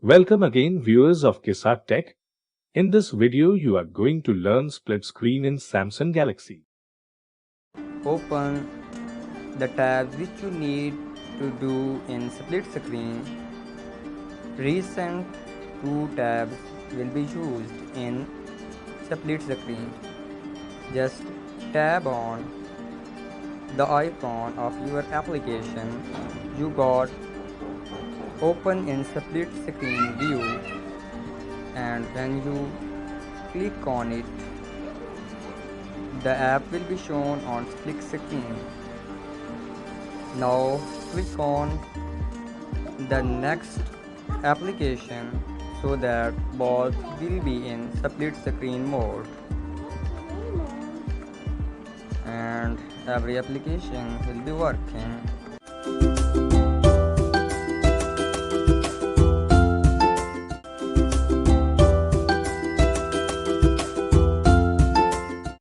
Welcome again, viewers of Qisaqtech. In this video, you are going to learn split screen in Samsung Galaxy. Open the tabs which you need to do in split screen. Recent two tabs will be used in split screen. Just tap on the icon of your application you got open in split screen view, and when you click on it, the app will be shown on split screen. Now click on the next application so that both will be in split screen mode, and every application will be working.